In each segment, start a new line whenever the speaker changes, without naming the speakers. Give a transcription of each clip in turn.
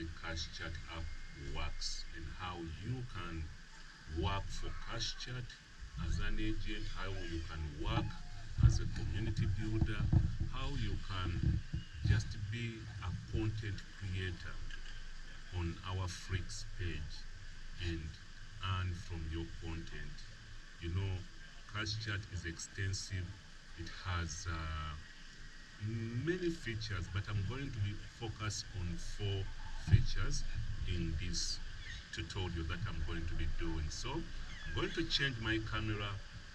the CashChat app works and how you can work for CashChat as an agent, how you can work as a community builder, how you can just be a content creator on our Freaks page and earn from your content. You know, CashChat is extensive. It has many features, but I'm going to be focused on four features in this tutorial that I'm going to be doing. So I'm going to change my camera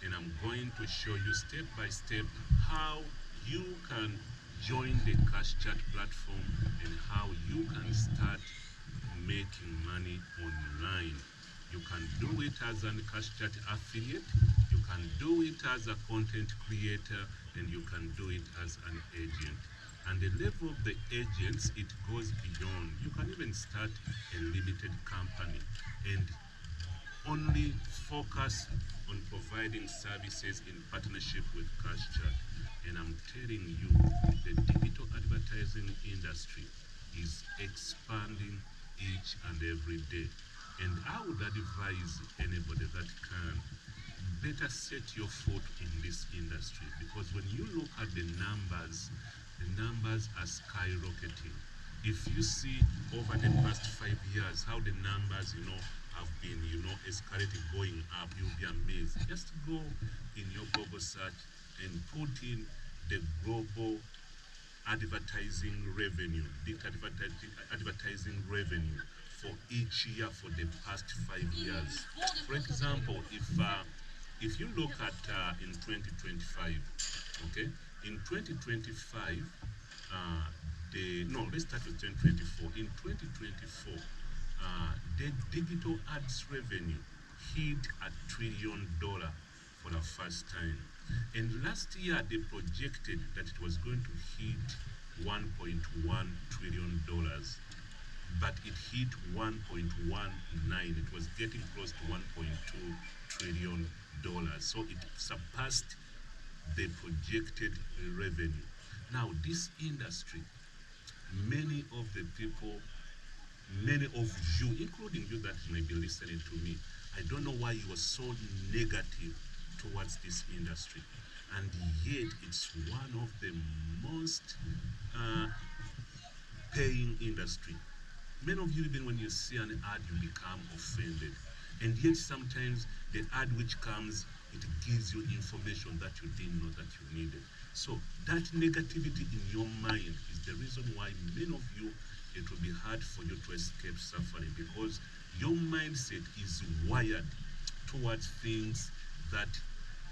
and I'm going to show you step by step how you can join the CashChat platform and how you can start making money online. You can do it as an CashChat affiliate, you can do it as a content creator, and you can do it as an agent. And the level of the agents, it goes beyond. You can even start a limited company and only focus on providing services in partnership with CashChat. And I'm telling you, the digital advertising industry is expanding each and every day. And I would advise anybody that can better set your foot in this industry because when you look at the numbers are skyrocketing. If you see over the past 5 years how the numbers, have been, escalating, going up, you'll be amazed. Just go in your Google search and put in the global advertising revenue, the advertising revenue for each year for the past 5 years. For example, if you look at in 2025, okay, in 2025, the no, let's start with 2024. In 2024, the digital ads revenue hit $1 trillion for the first time. And last year they projected that it was going to hit $1.1 trillion, but it hit 1.19. It was getting close to $1.2 trillion. So it surpassed the projected revenue. Now, this industry, many of the people, many of you, including you that may be listening to me, I don't know why you are so negative towards this industry. And yet, it's one of the most uh, paying industry. Many of you, even when you see an ad, you become offended. And yet sometimes the ad which comes, it gives you information that you didn't know that you needed. So that negativity in your mind is the reason why many of you, it will be hard for you to escape suffering because your mindset is wired towards things that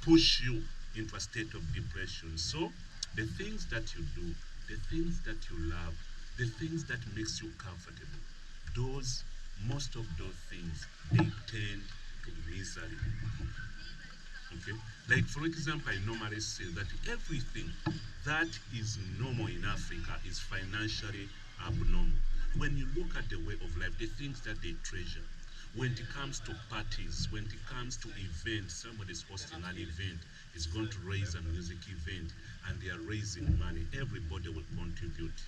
push you into a state of depression. So the things that you do, the things that you love, the things that makes you comfortable, those most of those things they tend to misery. Okay? Like for example, I normally say that everything that is normal in Africa is financially abnormal. When you look at the way of life, the things that they treasure, when it comes to parties, when it comes to events, somebody's hosting an event, is going to raise a music event, and they are raising money, everybody will contribute.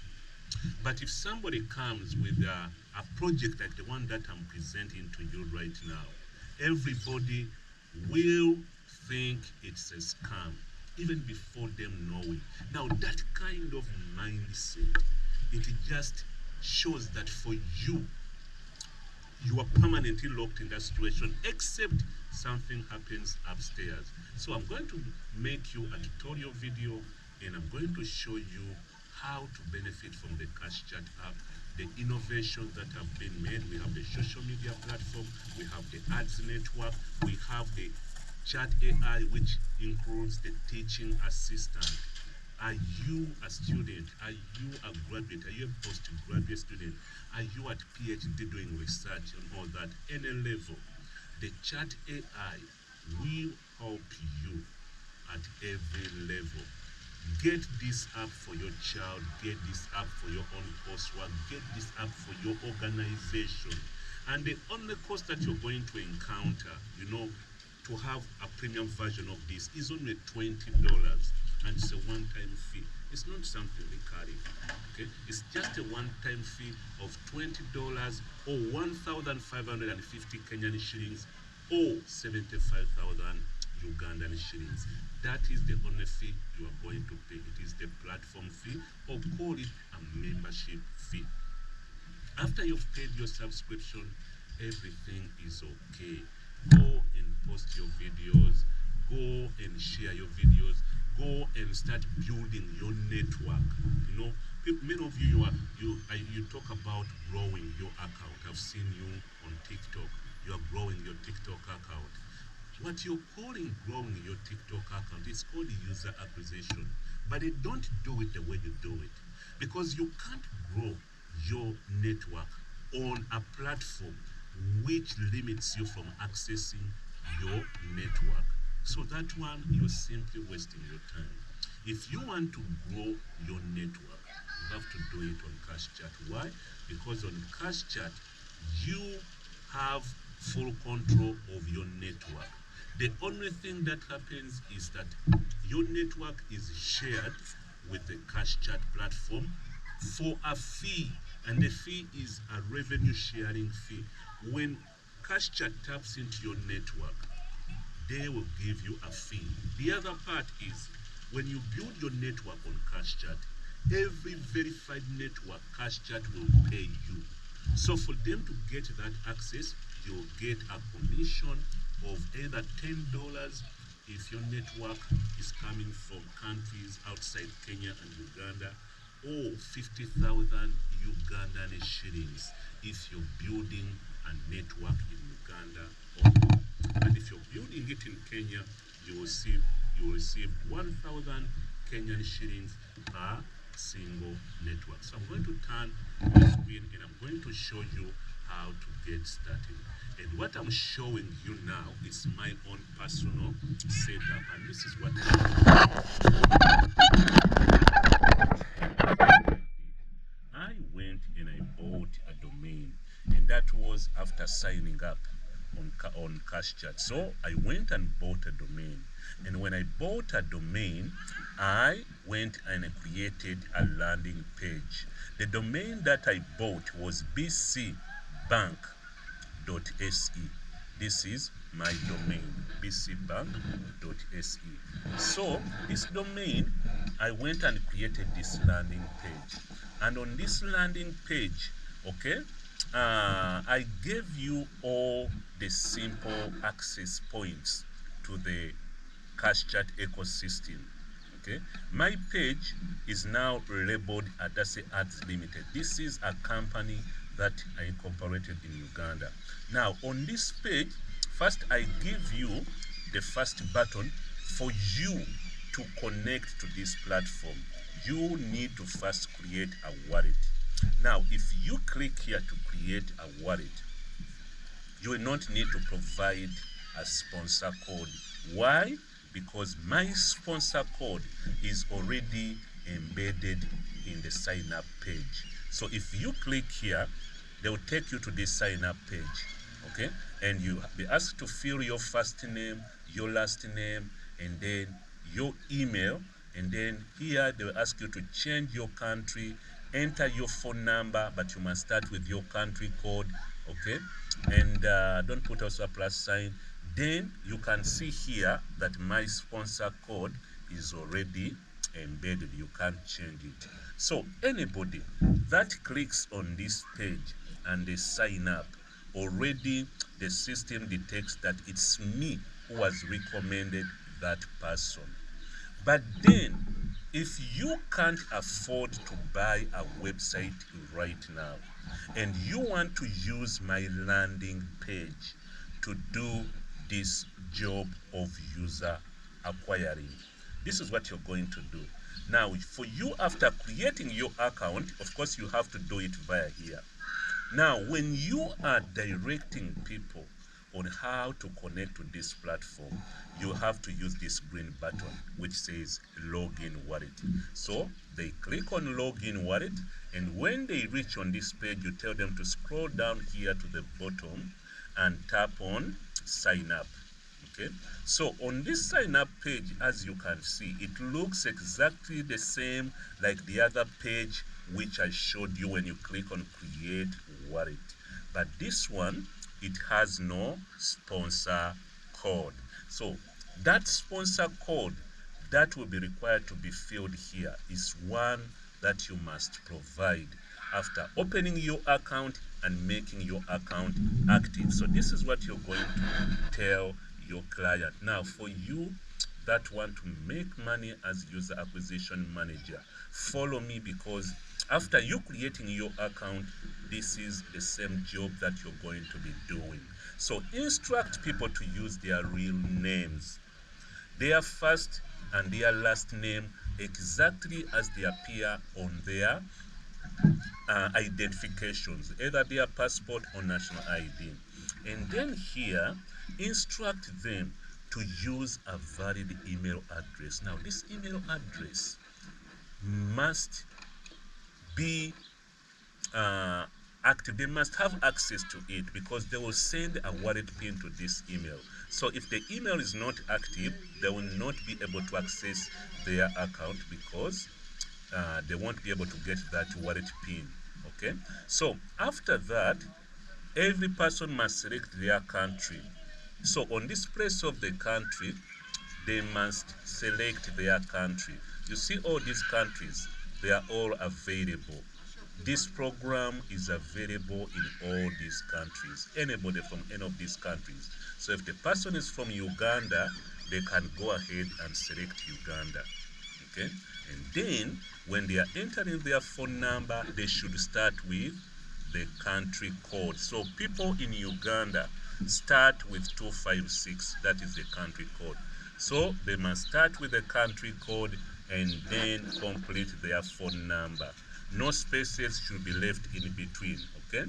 But if somebody comes with a project like the one that I'm presenting to you right now, everybody will think it's a scam, even before them knowing. Now, that kind of mindset, it just shows that for you, you are permanently locked in that situation, except something happens upstairs. So I'm going to make you a tutorial video and I'm going to show you how to benefit from the CashChat app, the innovations that have been made. We have the social media platform, we have the ads network, we have the chat AI, which includes the teaching assistant. Are you a student? Are you a graduate? Are you a postgraduate student? Are you at PhD doing research and all that? Any level, the chat AI will help you at every level. Get this app for your child, get this app for your own coursework, get this app for your organization. And the only cost that you're going to encounter, to have a premium version of this is only $20. and it's a one-time fee. It's not something recurring. Okay, it's just a one-time fee of $20 or 1,550 Kenyan shillings or 75,000 Ugandan shillings. That is the only fee you are going to pay. It is the platform fee, or call it a membership fee. After you've paid your subscription, everything is okay. Go and post your videos, go and share your videos, go and start building your network. You know, many of you you talk about growing your account. I've seen you on TikTok. You are growing your TikTok account. What you're calling growing your TikTok account is called user acquisition. But they don't do it the way you do it. Because you can't grow your network on a platform which limits you from accessing your network. So that one, you're simply wasting your time. If you want to grow your network, you have to do it on CashChat. Why? Because on CashChat, you have full control of your network. The only thing that happens is that your network is shared with the CashChat platform for a fee, and the fee is a revenue sharing fee. When CashChat taps into your network, they will give you a fee. The other part is when you build your network on CashChat, every verified network CashChat will pay you. So for them to get that access, you'll get a commission of either $10 if your network is coming from countries outside Kenya and Uganda, or 50,000 Ugandan shillings if you're building a network in Uganda. And if you're building it in Kenya, you will receive 1,000 Kenyan shillings per single network. So I'm going to turn the screen and I'm going to show you how to get started. And what I'm showing you now is my own personal setup, and this is what I went and I bought a domain, and that was after signing up on CashChat. So I went and bought a domain, and when I bought a domain, I went and created a landing page. The domain that I bought was bcbank.se. This is my domain, bcbank.se. So this domain, I went and created this landing page. And on this landing page, okay, I gave you all the simple access points to the CashChat ecosystem. Okay, my page is now labeled Adase Ads Limited. This is a company that I incorporated in Uganda. Now on this page, first I give you the first button for you to connect to this platform. You need to first create a wallet. Now if you click here to create a wallet, you will not need to provide a sponsor code. Why? Because my sponsor code is already embedded in the sign up page. So if you click here, they will take you to this sign up page, okay? And you be asked to fill your first name, your last name, and then your email. And then here they will ask you to change your country, enter your phone number, but you must start with your country code, okay? And don't put also a plus sign. Then you can see here that my sponsor code is already embedded. You can't change it. So anybody that clicks on this page and they sign up, already the system detects that it's me who has recommended that person. But then, if you can't afford to buy a website right now, and you want to use my landing page to do this job of user acquiring, this is what you're going to do. Now, for you, after creating your account, of course, you have to do it via here. Now, when you are directing people on how to connect to this platform, you have to use this green button which says login wallet. So they click on login wallet, and when they reach on this page, you tell them to scroll down here to the bottom and tap on sign up. Okay, so on this sign up page, as you can see, it looks exactly the same like the other page which I showed you when you click on create wallet, but this one, it has no sponsor code. So that sponsor code that will be required to be filled here is one that you must provide after opening your account and making your account active. So this is what you're going to tell your client. Now, for you that want to make money as user acquisition manager, follow me, because after you creating your account, this is the same job that you're going to be doing. So instruct people to use their real names, their first and their last name, exactly as they appear on their identifications, either their passport or national ID. And then here, instruct them to use a valid email address. Now, this email address must be active. They must have access to it because they will send a wallet pin to this email. So if the email is not active, they will not be able to access their account because they won't be able to get that wallet pin. Okay, so after that, every person must select their country. So on this place of the country, they must select their country. You see all these countries, they are all available. This program is available in all these countries, anybody from any of these countries. So if the person is from Uganda, they can go ahead and select Uganda. Okay, and then when they are entering their phone number, they should start with the country code. So people in Uganda start with 256, that is the country code. So they must start with the country code and then complete their phone number. No spaces should be left in between. Okay,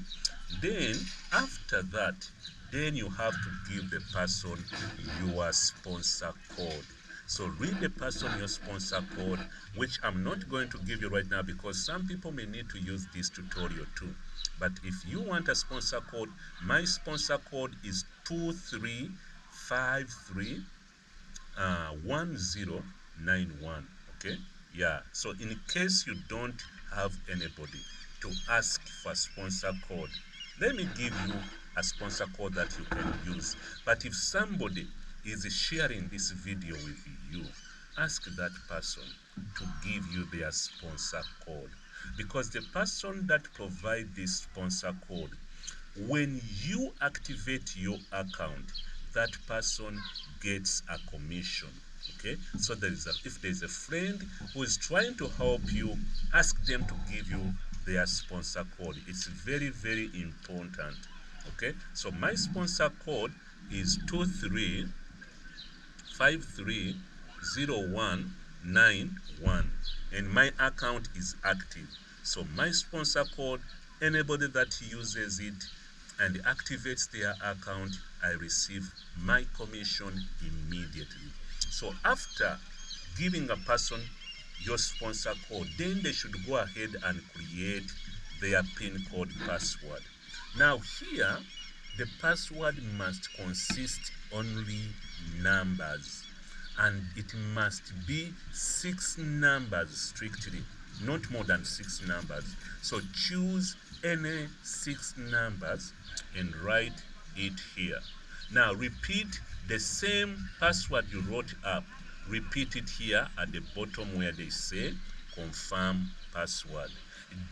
then after that, then you have to give the person your sponsor code. So read the person your sponsor code, which I'm not going to give you right now because some people may need to use this tutorial too. But if you want a sponsor code, my sponsor code is 2353 1091. Okay, yeah, so in case you don't have anybody to ask for sponsor code, let me give you a sponsor code that you can use. But if somebody is sharing this video with you, ask that person to give you their sponsor code, because the person that provide this sponsor code, when you activate your account, that person gets a commission. Okay, so if there's a friend who is trying to help you, ask them to give you their sponsor code. It's very, very important. Okay, so my sponsor code is 23530191, and my account is active. So my sponsor code, anybody that uses it and activates their account, I receive my commission immediately. So after giving a person your sponsor code, then they should go ahead and create their PIN code password. Now here, the password must consist only numbers, and it must be 6 numbers strictly, not more than 6 numbers. So choose any 6 numbers and write it here. Now repeat the same password you wrote up. Repeat it here at the bottom where they say confirm password.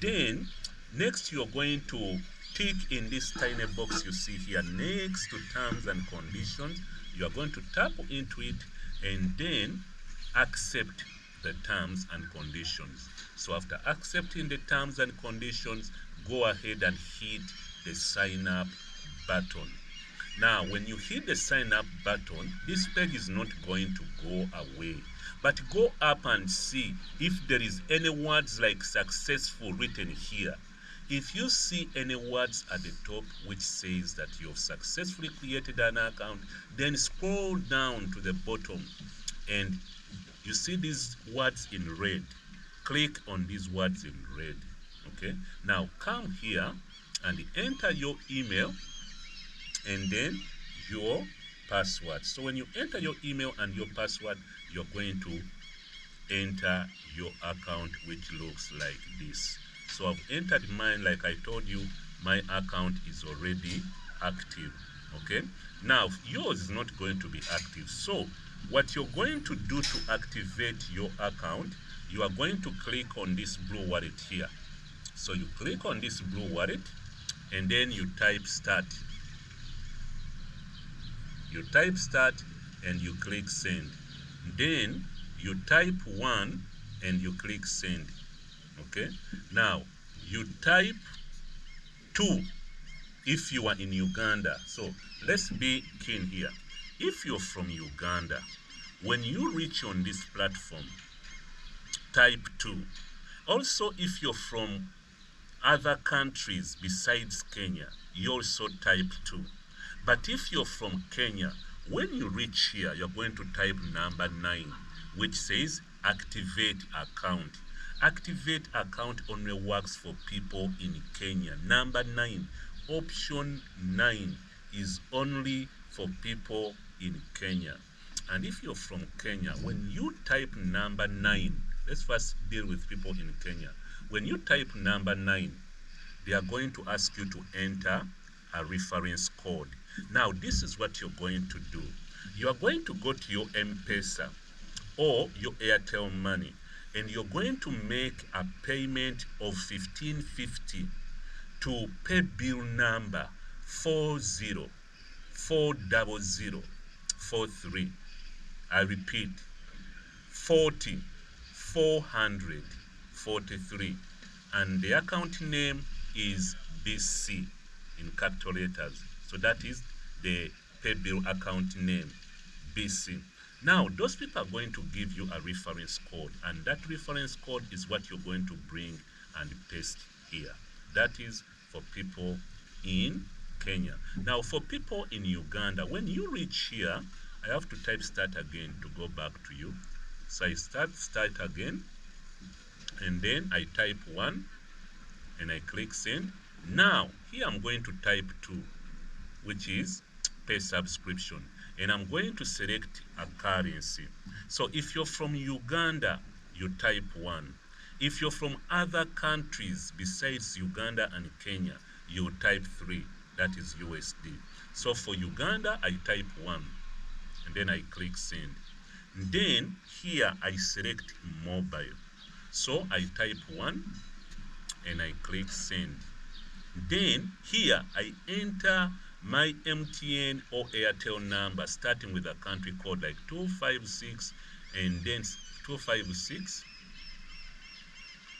Then next you're going to tick in this tiny box you see here next to terms and conditions. You are going to tap into it and then accept the terms and conditions. So after accepting the terms and conditions, go ahead and hit the sign up button. Now, when you hit the sign up button, this page is not going to go away, but go up and see if there is any words like successful written here. If you see any words at the top which says that you have successfully created an account, then scroll down to the bottom and you see these words in red. Click on these words in red. Okay, now come here and enter your email and then your password. So when you enter your email and your password, you're going to enter your account, which looks like this. So I've entered mine. Like I told you, my account is already active. Okay, now yours is not going to be active. So what you're going to do to activate your account, you are going to click on this blue wallet here. So you click on this blue wallet and then you type start. You type start and you click send. Then you type 1 and you click send. Okay, now you type 2 if you are in Uganda. So let's be keen here. If you're from Uganda, when you reach on this platform, type 2. Also, if you're from other countries besides Kenya, you also type 2. But if you're from Kenya, when you reach here, you're going to type number 9, which says activate account. Activate account only works for people in Kenya. Number 9, option 9 is only for people in Kenya. And if you're from Kenya, when you type number 9, let's first deal with people in Kenya. When you type number 9, they are going to ask you to enter a reference code. Now, this is what you're going to do. You are going to go to your M-Pesa or your Airtel Money, and you're going to make a payment of 1550 to pay bill number 4040043. I repeat, 40443, and the account name is BC in capital letters. So that is the pay bill account name, BC. Now, those people are going to give you a reference code, and that reference code is what you're going to bring and paste here. That is for people in Kenya. Now, for people in Uganda, when you reach here, I have to type start again to go back to you. So I start again, and then I type 1, and I click send. Now, here I'm going to type 2, which is pay subscription. And I'm going to select a currency. So if you're from Uganda, you type 1. If you're from other countries besides Uganda and Kenya, you type 3. That is USD. So for Uganda, I type 1. And then I click send. Then here I select mobile. So I type 1 and I click send. Then here I enter my MTN or Airtel number, starting with a country code like 256 and then 256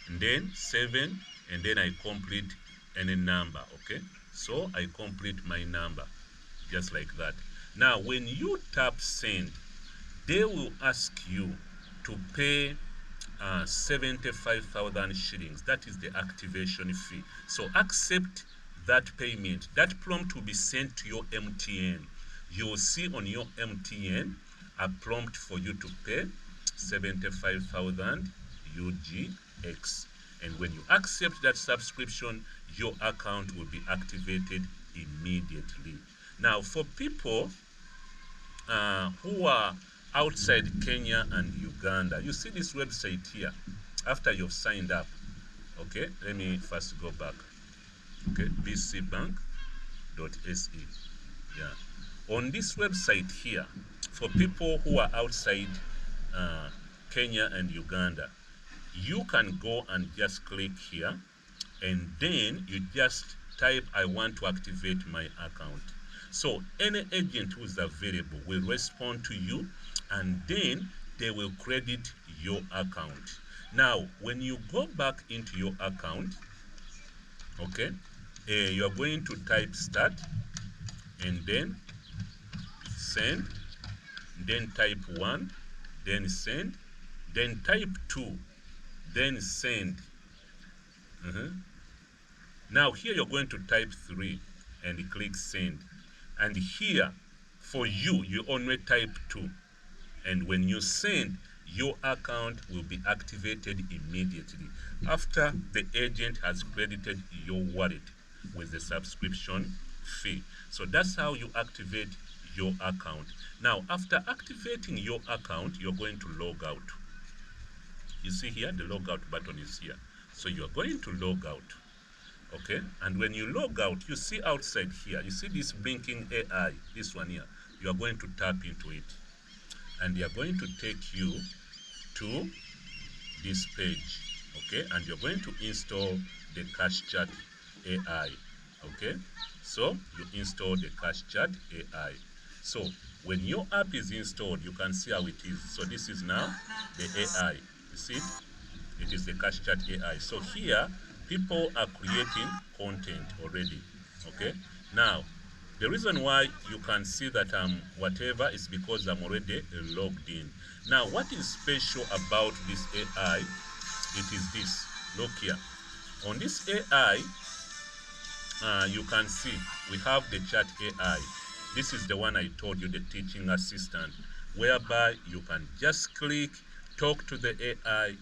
and then 7, and then I complete any number. Okay, so I complete my number just like that. Now when you tap send, they will ask you to pay 75,000 shillings. That is the activation fee. So accept that payment. That prompt will be sent to your MTN. You will see on your MTN a prompt for you to pay 75,000 UGX. And when you accept that subscription, your account will be activated immediately. Now, for people who are outside Kenya and Uganda, you see this website here after you've signed up. Okay, let me first go back. Okay, bcbank.se. Yeah, on this website here, for people who are outside Kenya and Uganda, you can go and just click here, and then you just type I want to activate my account. So any agent who is available will respond to you, and then they will credit your account. Now when you go back into your account, okay, you are going to type start and then send, then type 1, then send, then type 2, then send. Now here you're going to type 3 and click send. And here for you, you only type 2. And when you send, your account will be activated immediately after the agent has credited your wallet with the subscription fee. So that's how you activate your account. Now, after activating your account, you're going to log out. You see here, the logout button is here. So you're going to log out. Okay, and when you log out, you see outside here, you see this blinking AI, this one here. You are going to tap into it, and they are going to take you to this page. Okay, and you're going to install the CashChat AI. Okay, so you install the CashChat AI. So when your app is installed, you can see how it is. So this is now the AI. You see it? It is the CashChat AI. So here, people are creating content already. Okay. Now, the reason why you can see that whatever is because I'm already logged in. Now, what is special about this AI? It is this. Look here. On this AI, you can see we have the chat AI. This is the one I told you, the teaching assistant, whereby you can just click, talk to the AI,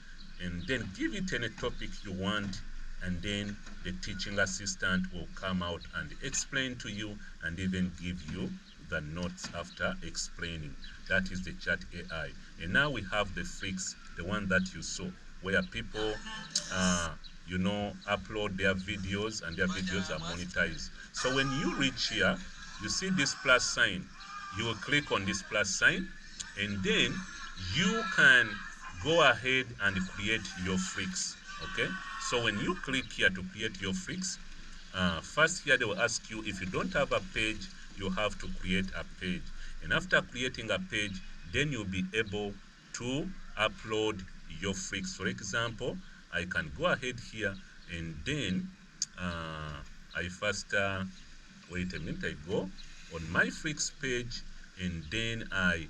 and then give it any topic you want, and then the teaching assistant will come out and explain to you and even give you the notes after explaining. That is the chat AI. And now we have the Flix, the one that you saw, where people upload their videos, and their videos are monetized. So when you reach here, you see this plus sign. You will click on this plus sign, and then you can go ahead and create your Flix. Okay, so when you click here to create your Flix, first here they will ask you, if you don't have a page, you have to create a page. And after creating a page, then you'll be able to upload your Flix. For example, I can go ahead here, and then I first wait a minute, I go on my Flix page, and then I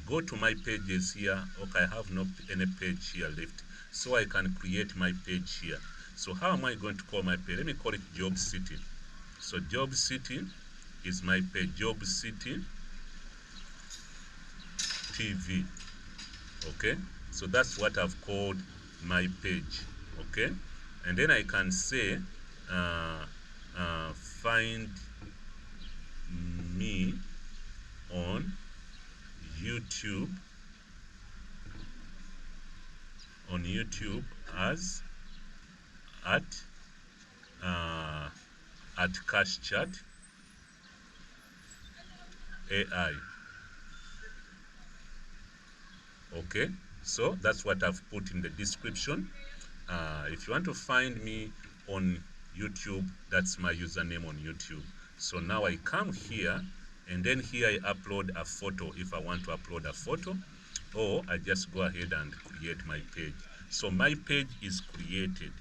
go to my pages here. Okay, I have no any page here left, so I can create my page here. So how am I going to call my page? Let me call it Job City. So Job City is my page, Job City TV. Okay, so that's what I've called my page. Okay, and then I can say find me on YouTube, as at CashChat AI. Okay, so that's what I've put in the description. If you want to find me on YouTube, that's my username on YouTube. So now I come here, and then here I upload a photo if I want to upload a photo, or I just go ahead and create my page. So my page is created,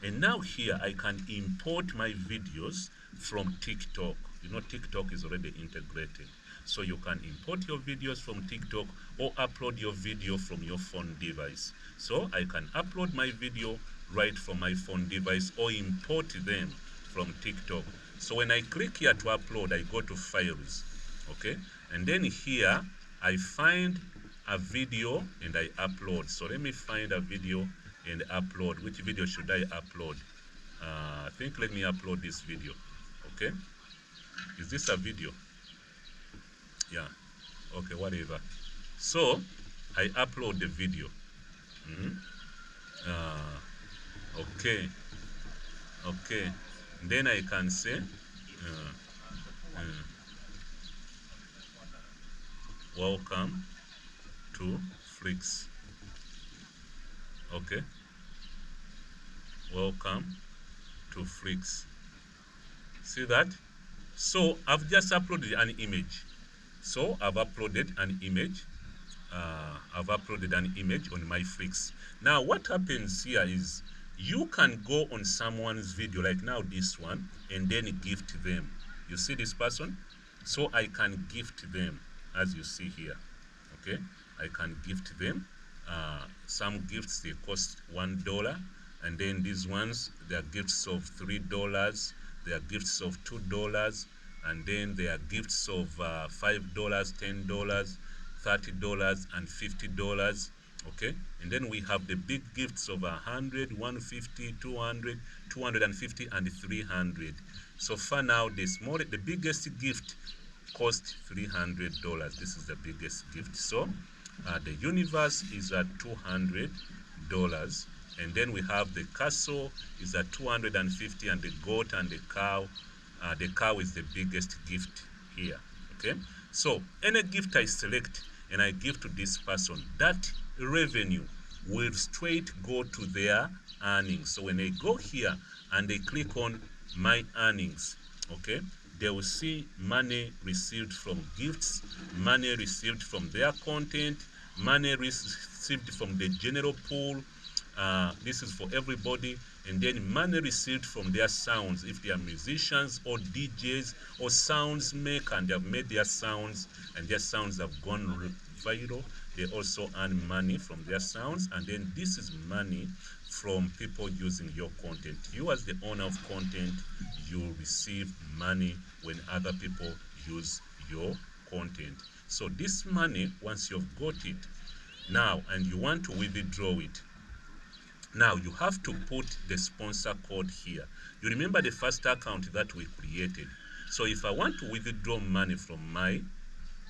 and now here I can import my videos from TikTok. You know, TikTok is already integrated. So you can import your videos from TikTok, or upload your video from your phone device. So I can upload my video right from my phone device, or import them from TikTok. So when I click here to upload, I go to files. Okay, and then here I find a video and I upload. So let me find a video and upload. Which video should I upload? I think let me upload this video. Okay, is this a video? Yeah, okay, whatever. So I upload the video. Okay, okay, then I can say welcome to Flix. Okay, welcome to Flix. See that? So I've just uploaded an image. So I've uploaded an image. On my Flix. Now what happens here is, you can go on someone's video, like now this one, and then gift them. You see this person? So I can gift them, as you see here. Okay, I can gift them. Some gifts, they cost $1, and then these ones, they are gifts of $3, they are gifts of $2, and then they are gifts of $5, $10, $30, and $50. Okay, and then we have the big gifts of 100, 150, 200, 250, and 300. So far now, the biggest gift cost $300. This is the biggest gift. So the universe is at $200, and then we have the castle is at 250, and the goat and the cow is the biggest gift here. Okay, so any gift I select and I give to this person, that revenue will straight go to their earnings. So when they go here and they click on my earnings, okay, they will see money received from gifts, money received from their content, money received from the general pool. This is for everybody. And then money received from their sounds, if they are musicians or DJs or sounds maker and they have made their sounds and their sounds have gone viral, they also earn money from their sounds. And then this is money from people using your content. You as the owner of content, you receive money when other people use your content. So this money, once you've got it now and you want to withdraw it, now you have to put the sponsor code here. You remember the first account that we created. So if I want to withdraw money from my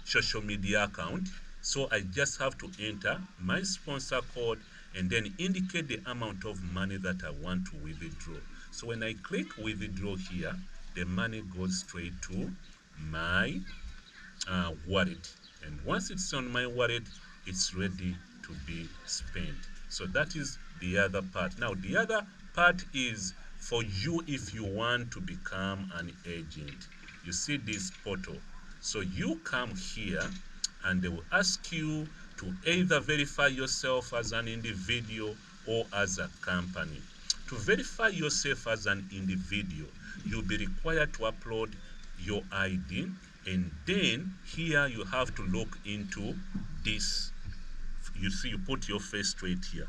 social media account, so I just have to enter my sponsor code and then indicate the amount of money that I want to withdraw. So when I click withdraw here, the money goes straight to my wallet. And once it's on my wallet, it's ready to be spent. So that is the other part. Now the other part is for you if you want to become an agent. You see this portal. So you come here and they will ask you to either verify yourself as an individual or as a company. To verify yourself as an individual, you'll be required to upload your ID, and then here you have to look into this. You see, you put your face straight here.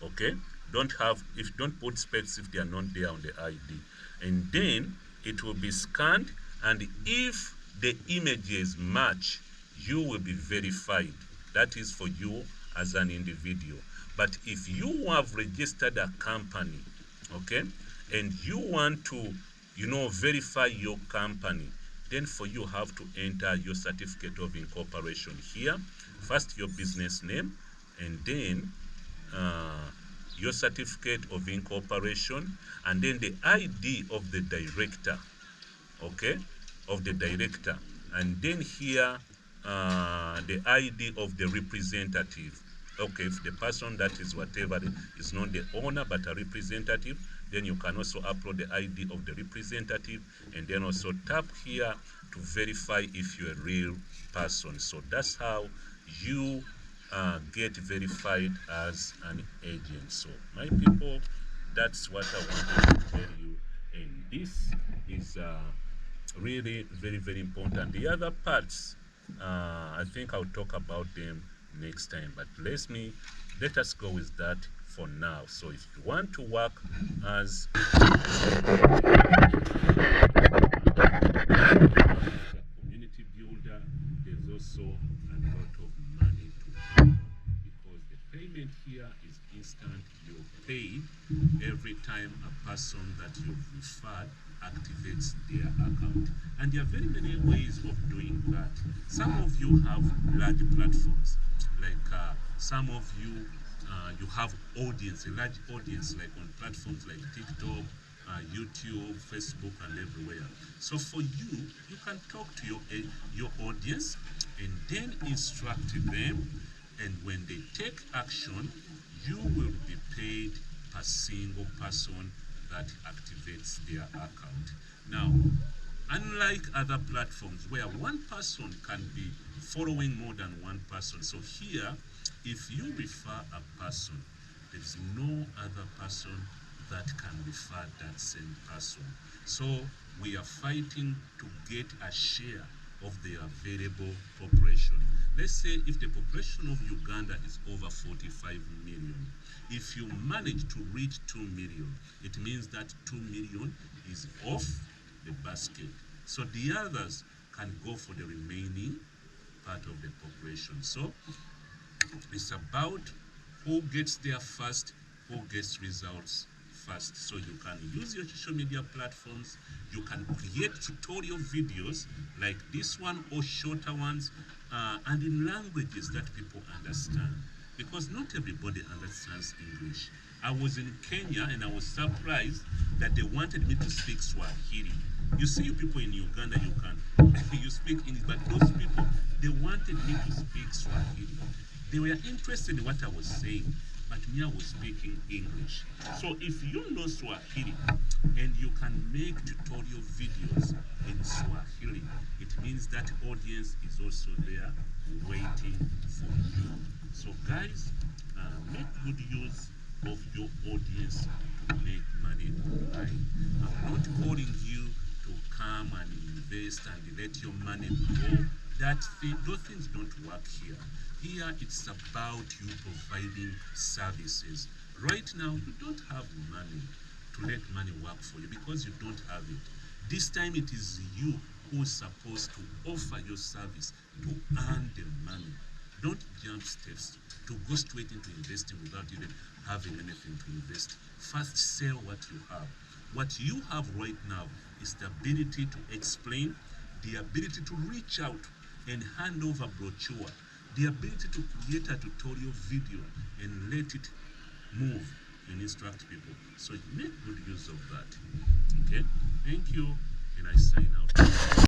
Okay, don't put specs if they are not there on the ID, and then it will be scanned, and if the images match, you will be verified. That is for you as an individual. But if you have registered a company, okay, and you want to verify your company, then for you have to enter your certificate of incorporation here. First your business name, and then your certificate of incorporation, and then the ID of the director, okay, of the director, and then here the ID of the representative. Okay, if the person that is whatever is not the owner but a representative, then you can also upload the ID of the representative, and then also tap here to verify if you're a real person. So that's how you get verified as an agent. So my people, that's what I wanted to tell you, and this is really very, very important. The other parts, I think I'll talk about them next time, but let us go with that for now. So if you want to work as a community builder, there's also a lot of money to pay, because the payment here is instant. You're paid every time a person that you've referred activates their account. And there are very many ways of doing that. Some of you have large platforms, like some of you you have audience, a large audience, like on platforms like TikTok, YouTube, Facebook, and everywhere. So for you, you can talk to your audience and then instruct them, and when they take action, you will be paid per single person that activates their account. Now, unlike other platforms where one person can be following more than one person, so here, if you refer a person, there's no other person that can refer that same person. So we are fighting to get a share of the available population. Let's say if the population of Uganda is over 45 million, if you manage to reach 2 million, it means that 2 million is off the basket. So the others can go for the remaining part of the population. So it's about who gets there first, who gets results fast. So you can use your social media platforms, you can create tutorial videos like this one or shorter ones, and in languages that people understand. Because not everybody understands English. I was in Kenya and I was surprised that they wanted me to speak Swahili. You see, you people in Uganda, you can you speak English, but those people, they wanted me to speak Swahili. They were interested in what I was saying, but me, I was speaking English. So if you know Swahili and you can make tutorial videos in Swahili, it means that audience is also there waiting for you. So guys, make good use of your audience to make money online. I'm not calling you to come and invest and let your money go. Those things don't work here. Here it's about you providing services. Right now you don't have money to let money work for you because you don't have it. This time it is you who's supposed to offer your service to earn the money. Don't jump steps to go straight into investing without even having anything to invest. First, sell what you have. What you have right now is the ability to explain, the ability to reach out and hand over brochure, the ability to create a tutorial video and let it move and instruct people. So make good use of that. Okay? Thank you, and I sign out.